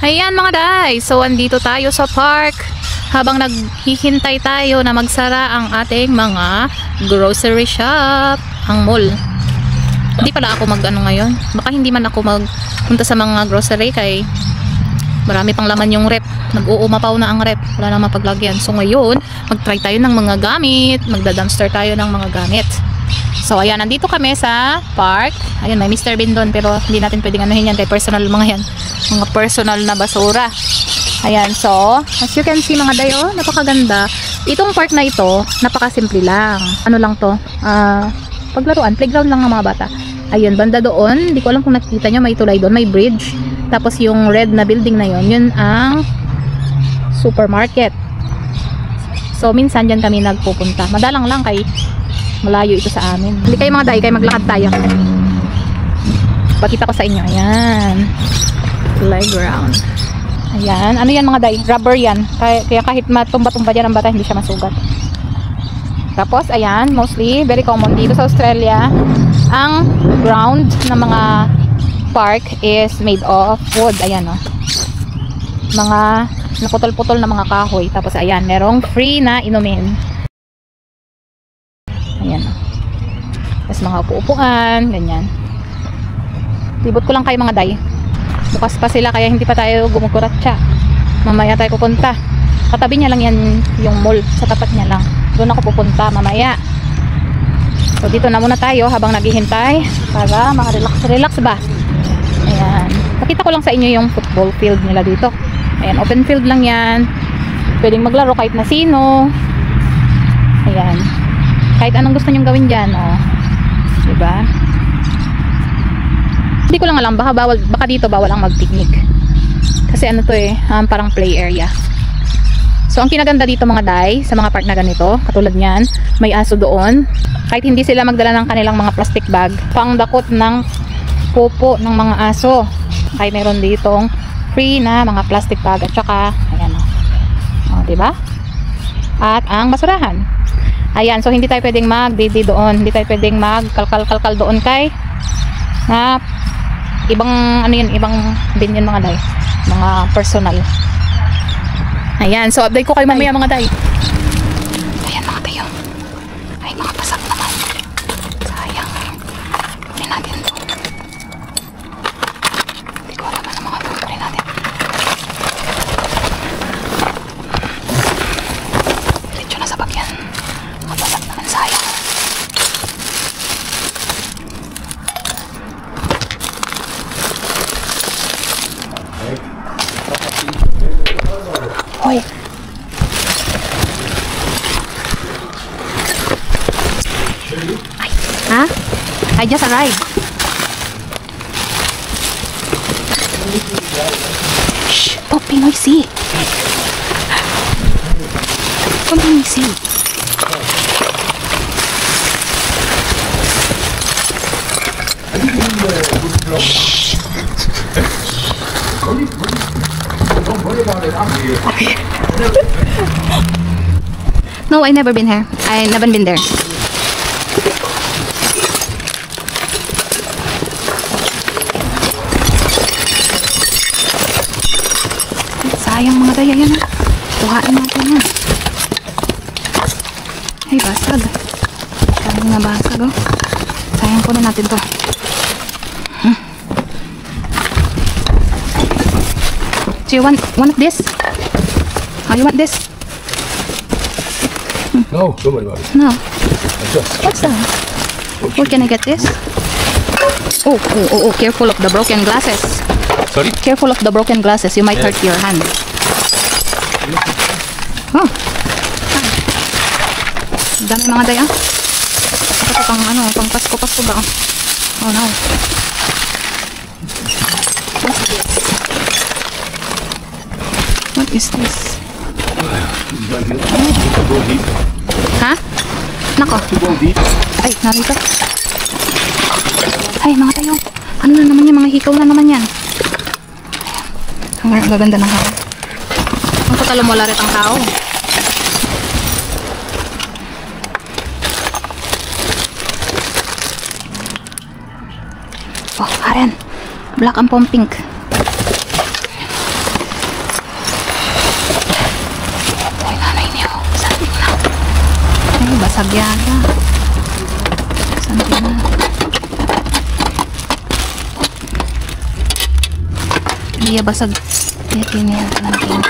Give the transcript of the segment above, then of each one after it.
Ayan mga day, so andito tayo sa park habang naghihintay tayo na magsara ang ating mga grocery shop, ang mall. Hindi pala ako mag-ano ngayon, baka hindi man ako magpunta sa mga grocery kay marami pang laman yung rep, nag-uumapaw na ang rep, wala na mapaglagyan. So ngayon, mag-try tayo ng mga gamit, magda-dumpster tayo ng mga gamit. So ayan, nandito kami sa park. Ayun, may Mr. Bean doon pero hindi natin pwedeng anuhin yan kay personal mga yan. Mga personal na basura. Ayan, so as you can see mga dayo, napakaganda. Itong park na ito, napakasimple lang. Ano lang to? Paglaruan, playground lang ng mga bata. Ayun, banda doon, hindi ko alam kung nakikita nyo, may tulay doon, may bridge. Tapos yung red na building na yon, yun ang supermarket. So minsan dyan kami nagpupunta. Madalang lang kay malayo ito sa amin. Hindi kayo mga day, kayo maglakad tayo. Pakita ko sa inyo. Ayan. Playground. Ayan. Ano yan mga day? Rubber yan. Kaya kahit matumba-tumba dyan ang bata, hindi siya masugat. Tapos, ayan. Mostly, very common dito sa Australia. Ang ground ng mga park is made of wood. Ayan o. Mga naputol-putol na mga kahoy. Tapos, ayan. Merong free na inumin. Ayan. Tapos mga upo-upuan, ganyan. Libot ko lang kayo mga day. Bukas pa sila kaya hindi pa tayo gumukuratsa. Mamaya tayo pupunta. Katabi niya lang yan yung mall. Sa tapat niya lang. Doon ako pupunta mamaya. So dito na muna tayo habang naghihintay para maka-relax ba. Ayan. Pakita ko lang sa inyo yung football field nila dito. Ayan, open field lang yan. Pwedeng maglaro kahit na sino. Ayan. Kahit anong gusto nyong gawin dyan, oh. Diba? Hindi ko lang alam, baka dito bawal ang mag-picnic. Kasi ano to parang play area. So, ang kinaganda dito mga day, sa mga park na ganito, katulad nyan, may aso doon. Kahit hindi sila magdala ng kanilang mga plastic bag, pangdakot ng pupo ng mga aso. Kahit meron ditong free na mga plastic bag at saka, ayan o. Diba? At ang basurahan. Ayan, so hindi tayo pwedeng mag-didi doon. Hindi tayo pwedeng mag-kalkal-kalkal doon kay na ibang ano yun, ibang bin yun mga day. Mga personal. Ayan, so update ko kayo mamaya mga day. Ayan mga tayo. Ay, mga pasak naman. Sayang. Kunin natin ito. Hindi ko alam na mga kunin natin. Diretso na sa bagyan. Mabasak naman, sayang. Hoy. Ay, ha? I just arrived. Shh, don't be noisy. Don't be noisy. Shh. No, I never been here. I never been there. Sayang mga daya yan. Tuhain natin yan. Ay, basag. Sayang na basag, oh. Sayang po na natin to. Do you want one of this? Oh, you want this? No, don't worry about it. No. What's that? Where can I get this? Oh, careful of the broken glasses. Sorry? Careful of the broken glasses. You might hurt your hand. Oh. Dami mga day, ah. Ito pang ano, pang Pasko ba? Oh no. What is this? Ha? Nako. Ay, narito. Ay, mga tayo. Ano na naman yan? Mga hikaw na naman yan. Ang gaganda ng kao. Ang patalong wala rin ang kao. Oh, Karen. Black and pink. Basag yata. Saan na? Hindi basag. Ito niya natin.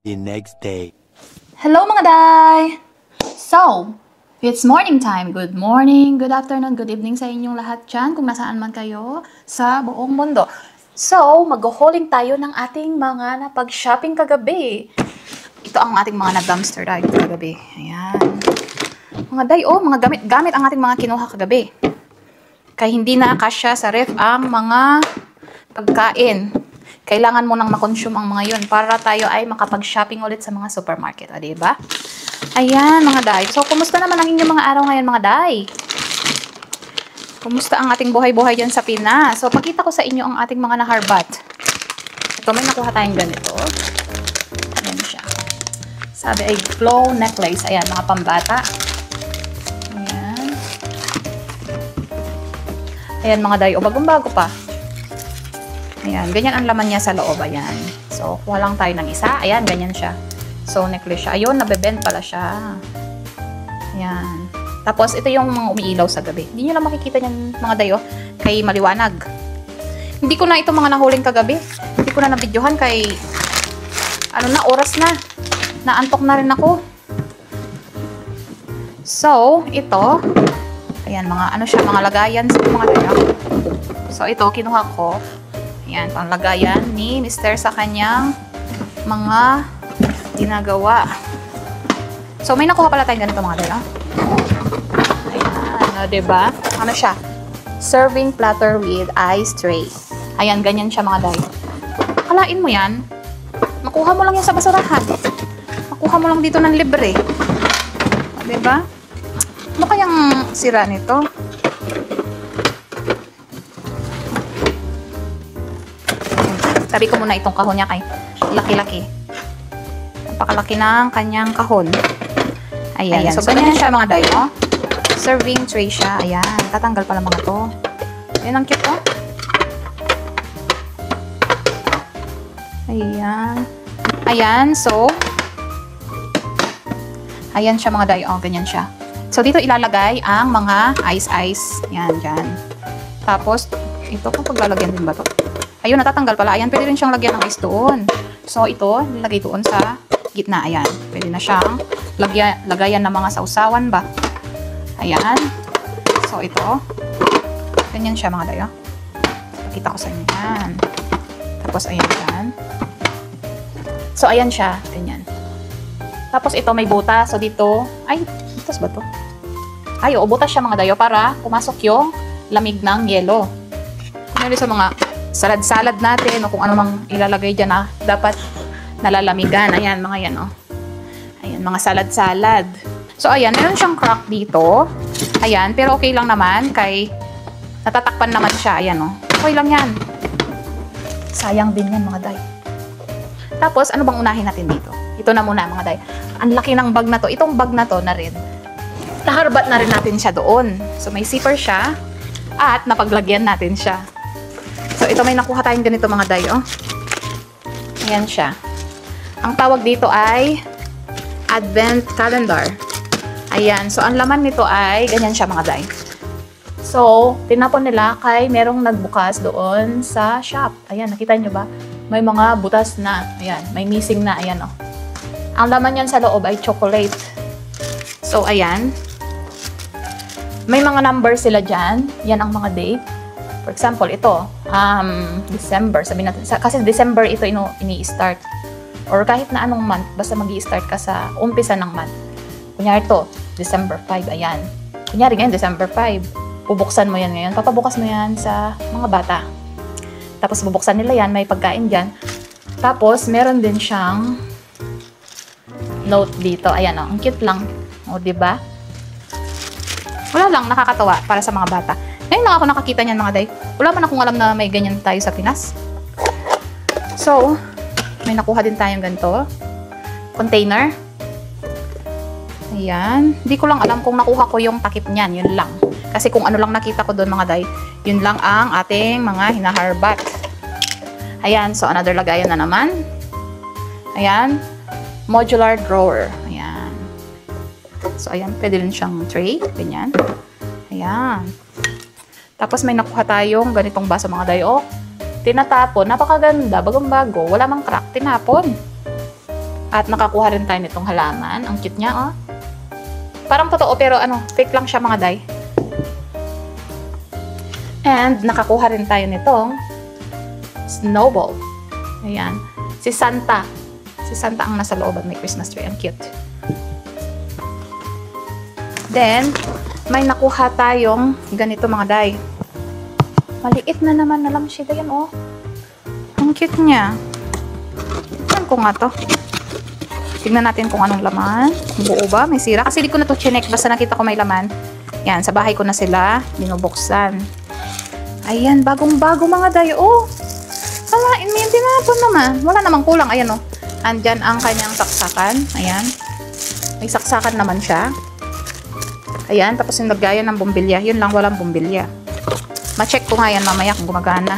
The next day. Hello mga day! So, it's morning time. Good morning, good afternoon, good evening sa inyong lahat dyan kung nasaan man kayo sa buong mundo. So, mag-hauling tayo ng ating mga napag-shopping kagabi. Ito ang ating mga na-dumpster dive kagabi. Ayan. Mga day, mga gamit ang ating mga kinuha kagabi. Kaya hindi na kasya sa ref ang mga pagkain. Kailangan mo nang makonsume ang mga yun para tayo ay makapag-shopping ulit sa mga supermarket. O, diba? Ayan, mga day. So, kumusta naman ang inyong mga araw ngayon, mga day? Kumusta ang ating buhay-buhay dyan sa Pinas? So, pakita ko sa inyo ang ating mga naharbat. Ito, may nakuha tayong ganito. Ayan siya. Sabi ay flow necklace. Ayan, mga pambata. Ayan. Ayan, mga day. O, bagong-bago pa. Ayan, ganyan ang laman niya sa loob. Ayan. So, kuha lang tayo ng isa. Ayan, ganyan siya. So, necklace siya. Ayun, nabebend pala siya. Ayan. Tapos, ito yung mga umiilaw sa gabi. Hindi nyo lang makikita yan, mga dayo, kay maliwanag. Hindi ko na ito mga nahuling kagabi. Hindi ko na nabidyohan kay, oras na. Naantok na rin ako. So, ito, ayan, mga lagayan sa mga dayo. So, ito, kinuha ko. Ayan, panglagayan ni Mr. sa kanyang mga ginagawa. So, may nakuha pala tayong ganito mga dala. Ayan, diba? Ano siya? Serving platter with ice tray. Ayan, ganyan siya mga day. Akalain mo yan, makuha mo lang yan sa basurahan. Makuha mo lang dito ng libre. Diba? Ano kayang sira nito? Sabi ko muna itong kahon niya kay laki-laki. Napakalaki ng kanyang kahon. Ayan. So, ganyan siya mga day, no? Serving tray siya. Ayan. Tatanggal pala mga to. Ayan, ang cute, oh. Ayan. Ayan. So, ayan siya mga day, oh. Ganyan siya. So, dito ilalagay ang mga ice. Ayan, dyan. Tapos, ito, kung paglalagyan din ba to? Ayun, natatanggal pala. Ayan, pwede rin siyang lagyan ng ice doon. So, ito, nilagay doon sa gitna. Ayan, pwede na siyang lagayan ng mga sausawan ba. Ayan. So, ito. Ganyan siya mga dayo. Pakita ko sa inyo yan. Tapos, ayan yan. So, ayan siya. Ganyan. Tapos, ito may butas. So, dito. Ay, butas ba to? Ay, butas siya mga dayo para pumasok yung lamig ng yelo. Kunyari sa mga salad-salad natin o kung ano mang ilalagay dyan na dapat nalalamigan. Ayan, mga yan, oh. Ayan, mga salad-salad. So, ayan, meron siyang crack dito. Ayan, pero okay lang naman kay natatakpan naman siya. Ayan, oh. Okay lang yan. Sayang din yan, mga day. Tapos, ano bang unahin natin dito? Ito na muna, mga day. Ang laki ng bag na to. Itong bag na to na rin. Naharbat na rin natin siya doon. So, may zipper siya. At napaglagyan natin siya. So, ito may nakuha tayong ganito, mga day, oh. Ayan siya. Ang tawag dito ay Advent Calendar. Ayan. So, ang laman nito ay ganyan siya, mga day. So, tinapon nila kay merong nagbukas doon sa shop. Ayan, nakita nyo ba? May mga butas na. Ayan, may missing na. Ayan, oh. Ang laman yan sa loob ay chocolate. So, ayan. May mga number sila dyan. Yan ang mga date. For example, ito. December. Sabihin natin. Kasi December ito ini-start. Or kahit na anong month. Basta mag-i-start ka sa umpisa ng month. Kunyari ito, December 5. Ayan. Kunyari ngayon, December 5. Bubuksan mo yan ngayon. Papabukas mo yan sa mga bata. Tapos bubuksan nila yan. May pagkain dyan. Tapos, meron din siyang note dito. Ayan, oh. Ang cute lang. O, diba? Wala lang, nakakatawa para sa mga bata. Ngayon lang ako nakakita niyan, mga day. Wala man akong alam na may ganyan tayo sa Pinas. So, may nakuha din tayong ganito. Container. Ayan. Hindi ko lang alam kung nakuha ko yung takip niyan. Yun lang. Kasi kung ano lang nakita ko doon, mga day, yun lang ang ating mga hinaharbat. Ayan. So, another lagayan na naman. Ayan. Modular drawer. Ayan. So, ayan. Pwede rin siyang tray. Ganyan. Ayan. Tapos, may nakuha tayong ganitong baso, mga day. Oh, tinatapon. Napakaganda. Bagong-bago. Wala mang crack. Tinapon. At nakakuha rin tayo nitong halaman. Ang cute niya, oh. Parang totoo, pero ano, fake lang siya, mga day. And, nakakuha rin tayo nitong snowball. Ayan. Si Santa. Si Santa ang nasa loob at may Christmas tree. Ang cute. Then, may nakuha tayong ganito, mga day. Maliit na naman na lang siya. Yan, oh. Ang cute niya. Tignan ko nga to. Tignan natin kung anong laman. Buo ba? May sira. Kasi di ko na to chinek. Basta nakita ko may laman. Yan, sa bahay ko na sila binubuksan. Ayan, bagong-bago, mga day. Oh, wala, may tinapon naman. Wala namang kulang. Ayan, oh. Andyan ang kanyang saksakan. Ayan. May saksakan naman siya. Ayan, tapos yung lagayan ng bumbilya. Yun lang, walang bumbilya. Ma-check ko nga yan mamaya kung gumagana.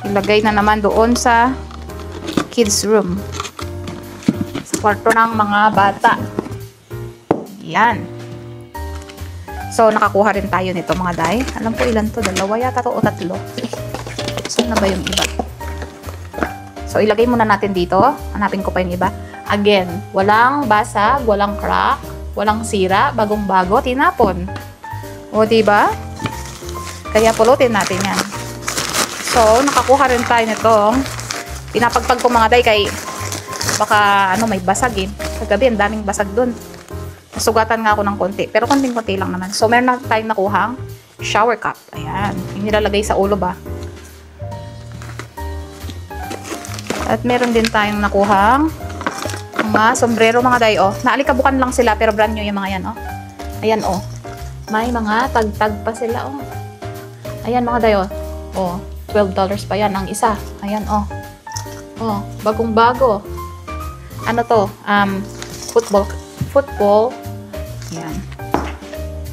Ilagay na naman doon sa kids room. Sa kwarto ng mga bata. Ayan. So, nakakuha rin tayo nito, mga day. Alam ko ilan to. Dalawa yata to o tatlo. Saan na ba yung iba? So, ilagay muna natin dito. Hanapin ko pa yung iba. Again, walang basag, walang crack, walang sira, bagong-bago, tinapon. O, diba? Kaya pulutin natin yan. So, nakakuha rin tayo nitong pinapagpag ko, mga day, kay baka, ano, may basag eh. Kagabi, ang daming basag dun. Nasugatan nga ako ng konti. Pero konting-konti lang naman. So, meron na tayong nakuhang shower cup. Ayan. Yung nilalagay sa ulo ba? At meron din tayong nakuhang mga sombrero, mga day, oh. Naalikabukan lang sila, pero brand new yung mga yan, oh. Ayan, oh. May mga tag-tag pa sila, oh. Ayan, mga day, oh. Oh, $12 pa yan ang isa. Ayan, oh. Oh, bagong-bago. Ano to? Football. Ayan.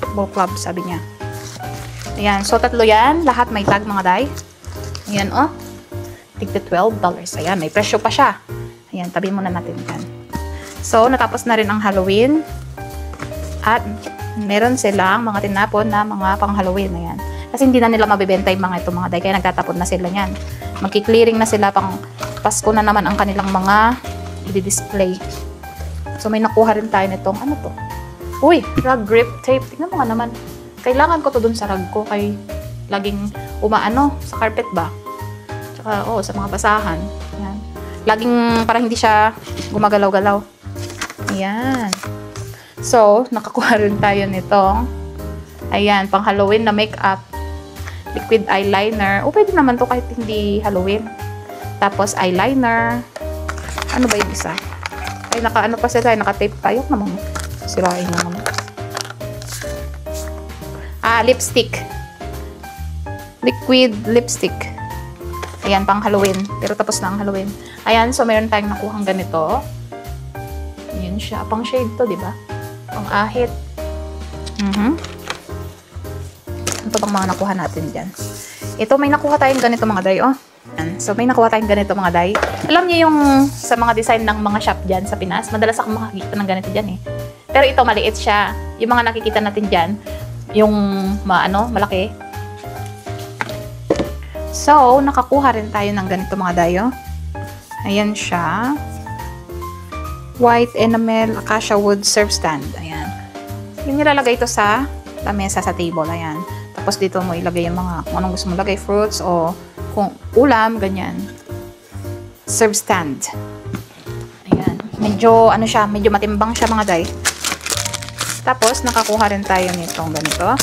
Football club, sabi niya. Ayan. So, tatlo yan. Lahat may tag, mga day. Ayan, oh. Tigda $12. Ayan. May presyo pa siya. Ayan. Tabi muna natin yan. So, natapos na rin ang Halloween. At, meron silang mga tinapon na mga pang-Halloween. Ayan. Kasi hindi na nila mabibenta yung mga ito, mga day. Kaya nagtatapon na sila yan. Magki-clearing na sila pang Pasko na naman ang kanilang mga i-display. So, may nakuha rin tayo nitong, ano to? Uy, rug grip tape. Tingnan mo nga naman. Kailangan ko to dun sa rug ko kay laging umaano sa carpet ba? Tsaka, oh, sa mga basahan. Ayan. Laging para hindi siya gumagalaw-galaw. Ayan. So, nakakuha rin tayo nitong, ayan, pang Halloween na makeup. Liquid eyeliner. O, pwede naman to kahit hindi Halloween. Tapos, eyeliner. Ano ba yung isa? Ay, ano pa sila? Naka-tape tayo naman. Sirain naman. Lipstick. Liquid lipstick. Ayan, pang Halloween. Pero tapos na ang Halloween. Ayan, so meron tayong nakuhang ganito. Ayan siya. Pang shade to, di ba? Pang ahit. Ano bang mga nakuha natin dyan? Ito, may nakuha tayong ganito mga day, oh. Ayan. So, may nakuha tayong ganito mga day. Alam niyo yung sa mga design ng mga shop dyan sa Pinas, madalas ako makakita ng ganito dyan eh. Pero ito, maliit siya. Yung mga nakikita natin dyan, yung malaki. So, nakakuha rin tayo ng ganito mga dayo. Ayan siya. White enamel acacia wood serve stand. Ayan. Yung nilalagay ito sa lamesa sa table. Ayan. Tapos dito mo ilagay yung mga kung anong gusto mo lagay, fruits o kung ulam, ganyan. Serve stand. Ayan. Medyo, medyo matimbang siya mga day. Tapos, nakakuha rin tayo nitong ganito.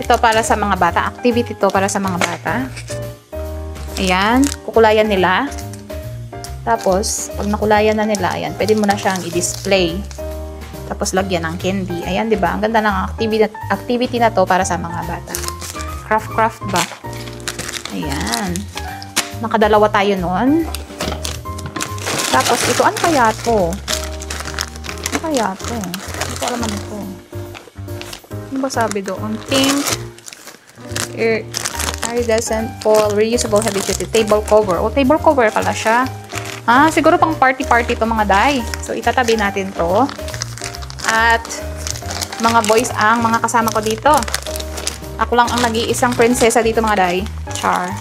Ito para sa mga bata. Activity to para sa mga bata. Ayan. Kukulayan nila. Tapos, pag nakulayan na nila, ayan, pwede mo na siyang i-display. Tapos, lagyan ng candy. Ayan, di ba? Ang ganda ng activity na to para sa mga bata. Craft ba? Ayan. Nakadalawa tayo nun. Tapos, ito, ano kaya to? Ano kaya to? Hindi ko alam ano ito. Ano ba sabi doon? Pink iridescent fall reusable heavy duty table cover. O, table cover pala siya. Siguro pang party-party to mga day. So, itatabi natin to. At, mga boys ang mga kasama ko dito. Ako lang ang nag-iisang prinsesa dito mga day. Char.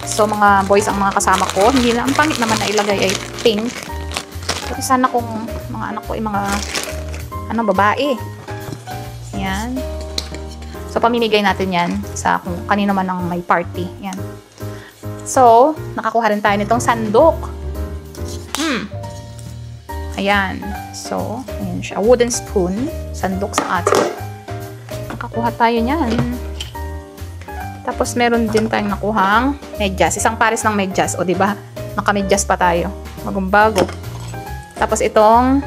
So, mga boys ang mga kasama ko. Hindi na, ang pangit naman na ilagay ay pink. Pero sana kung mga anak ko ay mga babae. Yan. So, pamimigay natin yan sa kung kanino man ang may party. Yan. So, nakakuha rin tayo nitong sandok. Ayan. So, ayan siya. Wooden spoon. Sandok sa atin. Nakakuha tayo niyan. Tapos, meron din tayong nakuhang medyas. Isang pares ng medyas. O, diba? Naka-medyas pa tayo. Bagong-bago. Tapos, itong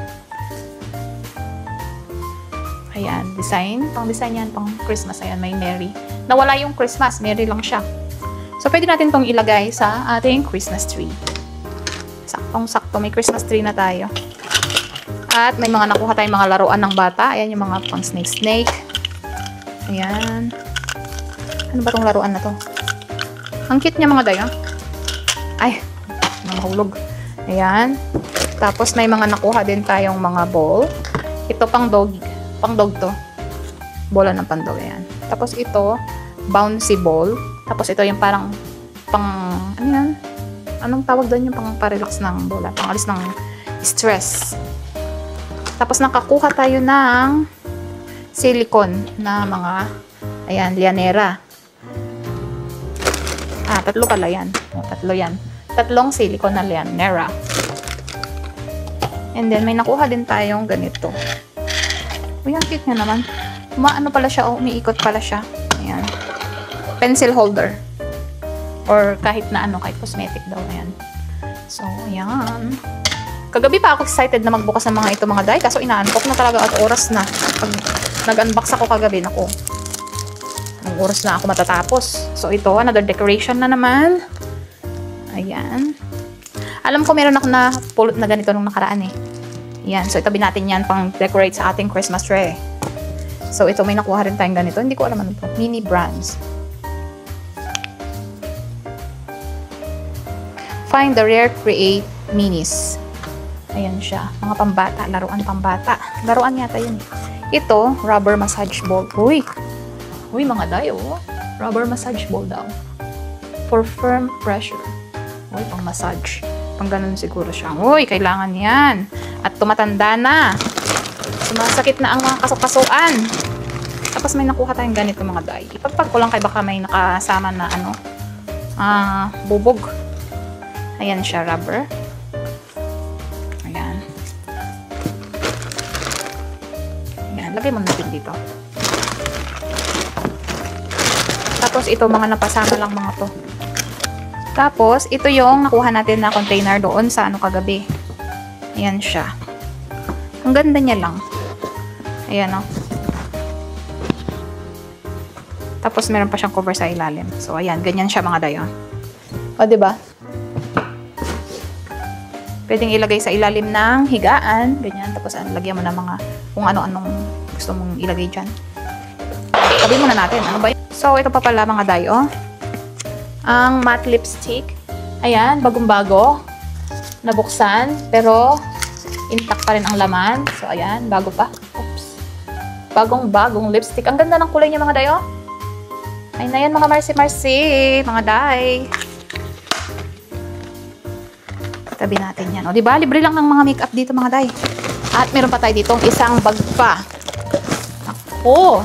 ayan, design. Pang-design yan, pang Christmas. Ayan, may Mary. Nawala yung Christmas. Mary lang siya. So, pwede natin itong ilagay sa ating Christmas tree. Saktong-sakto. May Christmas tree na tayo. At may mga nakuha tayong mga laruan ng bata. Ayan, yung mga pang snake-snake. Ayan. Ano ba itong laruan na to? Ang cute niya mga dayo. Ay, mahulog. Ayan. Tapos, may mga nakuha din tayong mga ball. Ito pang dog. Pang dog to. Bola ng pandog. Ayan. Tapos ito, bouncy ball. Tapos ito yung parang ano yan? Anong tawag doon yung pang parelax ng bola? Pang alis ng stress. Tapos nakakuha tayo ng silicone na mga ayan, lianera. Tatlo pala yan. Tatlo yan. Tatlong silicone na lianera. And then may nakuha din tayong ganito. Uy, ang cute niya naman. Ano pala siya, umiikot pala siya. Ayan. Pencil holder. Or kahit na kahit cosmetic daw. Ayan. So, ayan. Kagabi pa ako excited na magbukas ng mga ito mga day. Kaso ina-unbox na talaga at oras na. Pag nag-unbox ako kagabi, naku. Ang oras na ako matatapos. So, ito, another decoration na naman. Ayan. Alam ko meron ako na pulot na ganito nung nakaraan eh. Yan. So, itabi natin yan pang decorate sa ating Christmas tree. So, ito may nakuha rin tayong ganito. Hindi ko alam ano ito. Mini brands. Find the rare, create minis. Ayan siya. Mga pambata. Laruan pambata. Laruan yata yun. Ito, rubber massage ball. Uy, mga dayo. Rubber massage ball daw. For firm pressure. Uy, pang massage. Pang ganun siguro siya. Uy, kailangan yan. At tumatanda na. Sumasakit na ang mga kasukasuan. Tapos may nakuha tayong ganito mga day. Ipagpag ko lang kay baka may nakasama na bubog. Ayan siya, rubber. Ayan. Ayan, lagay mo natin dito. Tapos ito, mga napasama lang mga to. Tapos, ito yung nakuha natin na container doon sa ano kagabi. Ayan siya. Ang ganda niya lang. Ayan o. Tapos, meron pa siyang cover sa ilalim. So, ayan. Ganyan siya mga dayo. O, diba? Pwedeng ilagay sa ilalim ng higaan. Ganyan. Tapos, lagyan mo na mga kung ano-anong gusto mong ilagay dyan. Sabi muna natin. Ano ba yun? So, ito pa pala mga dayo. Ang matte lipstick. Ayan. Bagong-bago. Nabuksan. Pero, intact pa rin ang laman. So, ayan. Bago pa. Oops. Bagong-bagong lipstick. Ang ganda ng kulay niya mga dayo. Ay na yan mga marcy-marcy. Mga day. Tabi natin yan. O, diba? Libre lang ng mga makeup dito mga day. At meron pa tayo ditong isang bag pa. Ako.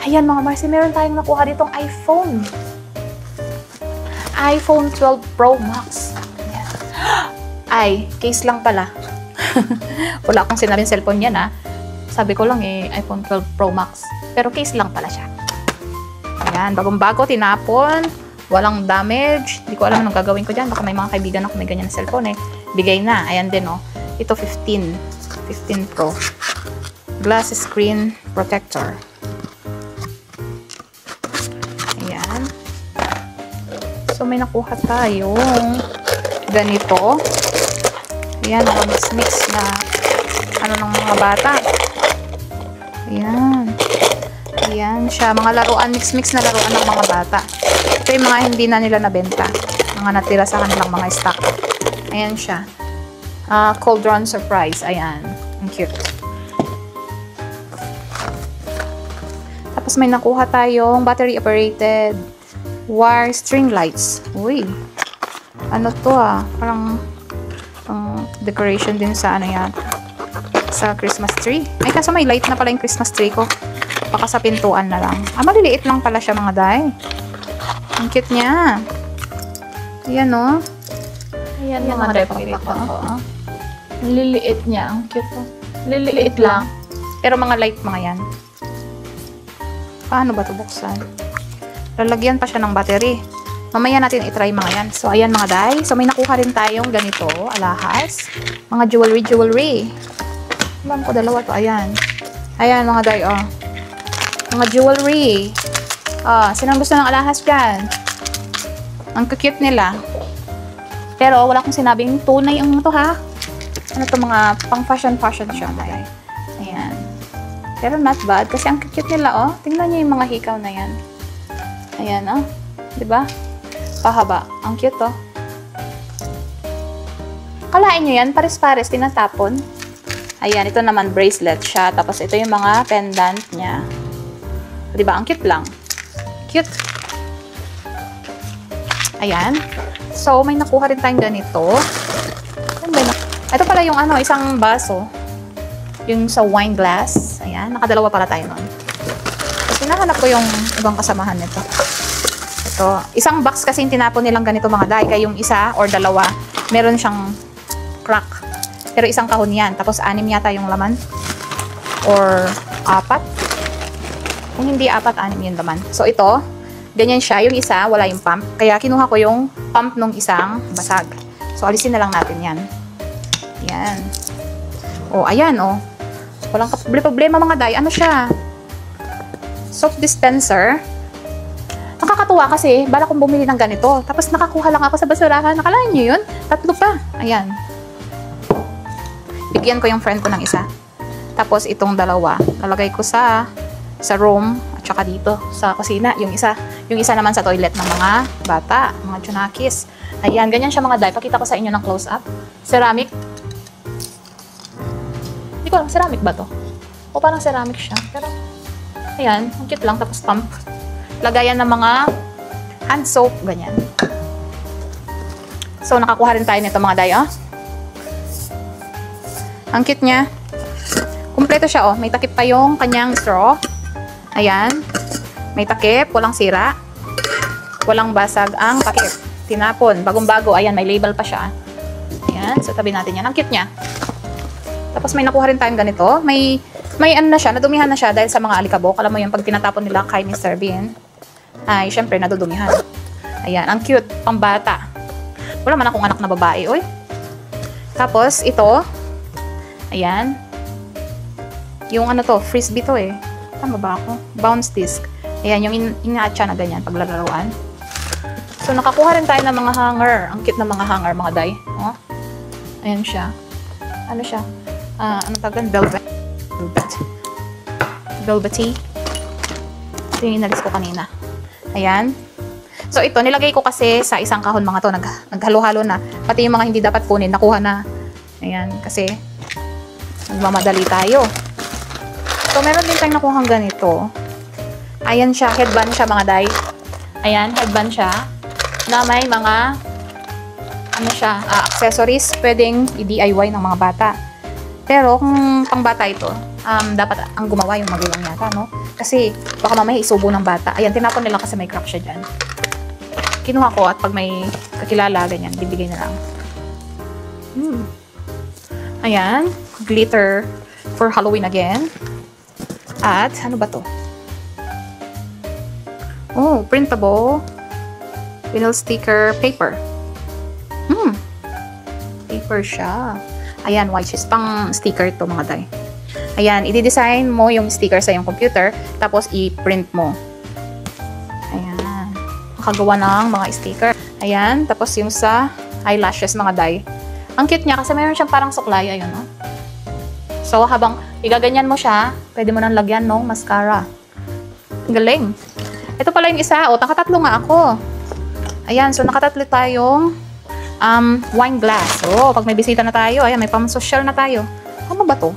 Ayan mga marcy. Meron tayong nakuha ditong iPhone. iPhone 12 Pro Max. Ayan. Ay, case lang pala. Wala akong sinabing cellphone yan ha. Sabi ko lang iPhone 12 Pro Max. Pero case lang pala siya. Ayan, bagong-bago, tinapon. Walang damage. Hindi ko alam anong gagawin ko dyan. Baka may mga kaibigan ako may ganyan na cellphone Bigay na. Ayan din Ito 15 Pro. Glass screen protector. Ayan. So, may nakuha tayong ganito. Ayan, mga mix na ano ng mga bata. Ayan. Ayan siya. Mga laruan, mix na laruan ng mga bata. Ito yung mga hindi na nila nabenta. Mga natira sa kanilang mga stock. Ayan siya. Cauldron Surprise. Ayan. Ang cute. Tapos may nakuha tayong battery operated wire string lights. Uy. Ano to Parang decoration din sa ano yan. Sa Christmas tree. Ay, kaso may light na pala yung Christmas tree ko. Baka sa pintuan na lang. Maliliit lang pala siya mga day. Ang cute niya. Ayan Ayan mga day. Pakita ko. Liliit niya. Ang cute Liliit lang. Pero mga light mga yan. Paano ba ito buksan? Lalagyan pa siya ng battery. Mamaya natin i-try mga yan. So, ayan mga day. So, may nakuha rin tayong ganito. Alahas. Mga jewelry. Alam ko, dalawa to. Ayan. Ayan mga day, mga jewelry. Sinong gusto ng alahas dyan? Ang cute nila. Pero, wala akong sinabing tunay ang ito, ha? Ano to, mga pang fashion siya, day. Ayan. Pero not bad. Kasi ang cute nila, Tingnan niyo yung mga hikaw na yan. Ayan, Diba? Pahaba. Ang cute, Kalain nyo yan, pares-pares, tinatapon. Ayan, ito naman bracelet siya. Tapos ito yung mga pendant niya. Diba? Ang cute lang. Cute. Ayan. So, may nakuha rin tayong ganito. Ito pala yung isang baso. Yung sa wine glass. Ayan, nakadalawa pala tayo nun. Tapos hinahanap ko yung ibang kasamahan nito. Ito. Isang box kasi yung tinapon nilang ganito mga day. Kaya yung isa or dalawa, meron siyang crack. Pero isang kahon yan. Tapos 6 yata yung laman. Or 4. Kung hindi 4, 6 yung laman. So ito, ganyan siya. Yung isa, wala yung pump. Kaya kinuha ko yung pump nung isang basag. So alisin na lang natin yan. Yan. Ayan Walang problema mga day. Ano siya? Soap dispenser. Nakakatuwa kasi, bala kong bumili ng ganito. Tapos nakakuha lang ako sa basurahan. Nakalain nyo yun? 3 pa. Ayan. Bigyan ko yung friend ko ng isa. Tapos itong dalawa, lalagay ko sa room at saka dito sa kusina. Yung isa naman sa toilet ng mga bata, mga chunakis. Ayan, ganyan siya mga day. Pakita ko sa inyo ng close up. Ceramic. Hindi ko alam, ceramic ba to? O parang ceramic siya. Pero, ayan, ang cute lang. Tapos pump. Lagayan ng mga hand soap, ganyan. So, nakakuha rin tayo nito mga day, Ang cute niya. Kumpleto siya, May takip pa yung kanyang straw. Ayan. May takip, walang sira. Walang basag ang takip. Tinapon, bagong-bago. Ayan, may label pa siya. Ayan, so tabi natin yan. Ang cute niya. Tapos may nakuha rin tayong ganito. May May ano na siya, nadumihan na siya dahil sa mga alikabok. Alam mo yan, pag tinatapon nila kay Mr. Bean, ay, syempre, nadudumihan. Ayan, ang cute, pambata. Wala man akong anak na babae, oy. Tapos, ito, ayan, yung ano to, frisbee to eh. Tama ba ako? Bounce disc. Ayan, yung inaatsa na ganyan, paglalaruan. So, nakakuha rin tayo ng mga hanger. Ang cute na mga hanger, mga day. Oh. Ayan siya. Ano siya? Ano tawag? Velvet. Velvety. Ito yung inalis ko kanina. Ayan. So, ito, nilagay ko kasi sa isang kahon mga to. Naghalo-halo na. Pati yung mga hindi dapat kunin, nakuha na. Ayan, kasi nagmamadali tayo. So, meron din tayong nakuhang ganito. Ayan siya, headband siya mga day. Ayan, headband siya. Na may mga ano siya, accessories. Pwedeng i-DIY ng mga bata. Pero kung pang bata ito, dapat ang gumawa yung magulang yata, no? Kasi baka mamaya isubo ng bata. Ayan, tinapon nila kasi may crack siya dyan. Kinuha ko at pag may kakilala, ganyan, bibigay na lang. Ayan, glitter for Halloween again. At, ano ba to? Oh, printable vinyl sticker paper. Paper siya. Ayan, white is pang sticker to mga day. Ayan, i-design mo yung sticker sa yung computer, tapos i-print mo. Ayan. Makagawa ng mga sticker. Ayan, tapos yung sa eyelashes mga day. Ang cute niya kasi mayroon siyang parang suklay. Ayun, no? So, habang igaganyan mo siya, pwede mo nang lagyan ng mascara. Galing. Ito pala yung isa. O, nakatatlo nga ako. Ayan, so nakatatlo tayong wine glass. Oh, pag may bisita na tayo, ayan, may pang-social na tayo. Ano ba to?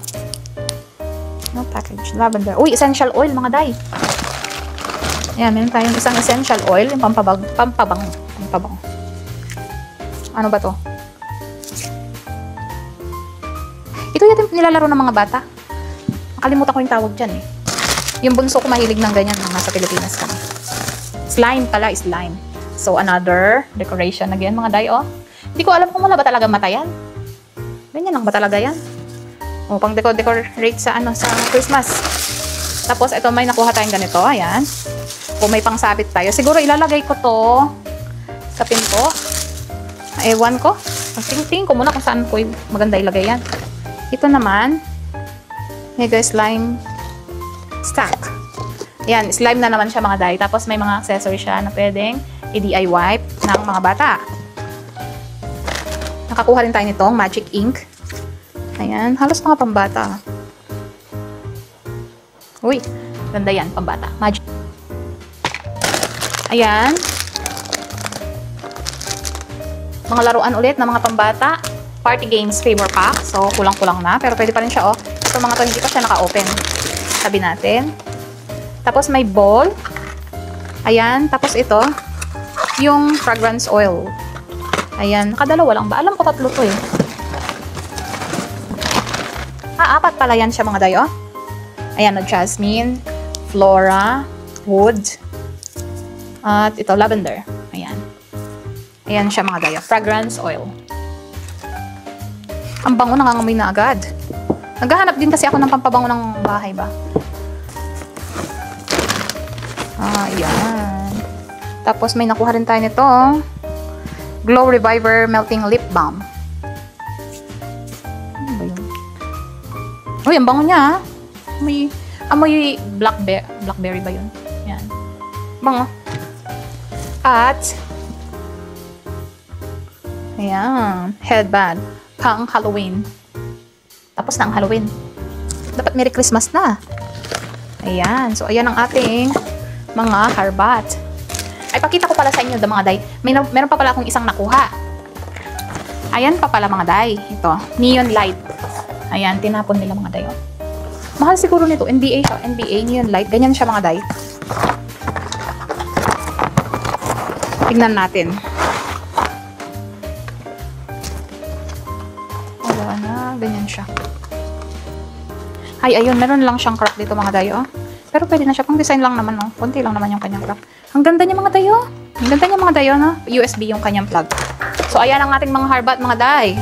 No package. Lavender. Uy, essential oil, mga day. Ayan, meron tayong isang essential oil, yung pampabango. Ano ba to? Ito yung nilalaro ng mga bata. Nakalimutan ko yung tawag dyan eh. Yung bunso ko mahilig ng ganyan nung nasa Pilipinas kami. Slime pala, slime. So, another decoration again, mga day, oh. Hindi ko alam kung wala ba talaga mata yan. Ganyan lang ba talaga yan? O, pang decorate sa, sa Christmas. Tapos, ito, may nakuha tayong ganito, ayan. O, may pangsabit tayo. Siguro, ilalagay ko to sa pinto. Ewan ko. Tingin ko muna kung saan ko maganda ilagay yan. Ito naman, mega slime stack. Ayan, slime na naman siya mga day. Tapos may mga accessory siya na pwedeng i-DIY ng mga bata. Nakakuha rin tayo nitong magic ink. Ayan, halos mga pambata. Uy, ganda yan, pambata. Magic. Ayan. Mga laruan ulit ng mga pambata. Party games favor pack. So, kulang-kulang na. Pero pwede pa rin siya, oh. Ito mga to, hindi pa siya naka-open. Sabi natin. Tapos may bowl. Ayan. Tapos ito, yung fragrance oil. Ayan. Nakadalawa lang ba? Alam ko tatlo to eh. Apat pala yan siya mga dayo. Ayan, jasmine, flora, wood, at ito, lavender. Ayan. Ayan siya mga dayo. Fragrance oil. Ang bango, nangangamoy na agad. Naghahanap din kasi ako ng pampabango ng bahay ba. Ayan. Tapos may nakuha rin tayo nito. Glow Reviver Melting Lip Balm. Ano ba yun? Uy, ang bango niya. Amoy blackberry ba yun? Ayan. Bango. At ayan. Headband. Pang Halloween. Tapos na ang Halloween. Dapat Merry Christmas na. Ayan. So, ayan ang ating mga harbat. Ay, pakita ko pala sa inyo, mga day. Meron pa pala akong isang nakuha. Ayan pa pala, mga day. Ito, neon light. Ayan, tinapon nila, mga day. Oh. Mahal siguro nito. NBA siya. NBA, neon light. Ganyan siya, mga day. Tingnan natin. Wala na. Ganyan siya. Ay, ayun. Meron lang siyang crack dito, mga day. Oh. Pero pwede na siya. Pang design lang naman, no? Konti lang naman yung kanyang crack. Ang ganda niya, mga dayo. Ang ganda niya, mga dayo, no? USB yung kanyang plug. So, ayan ang ating mga harbat, mga day.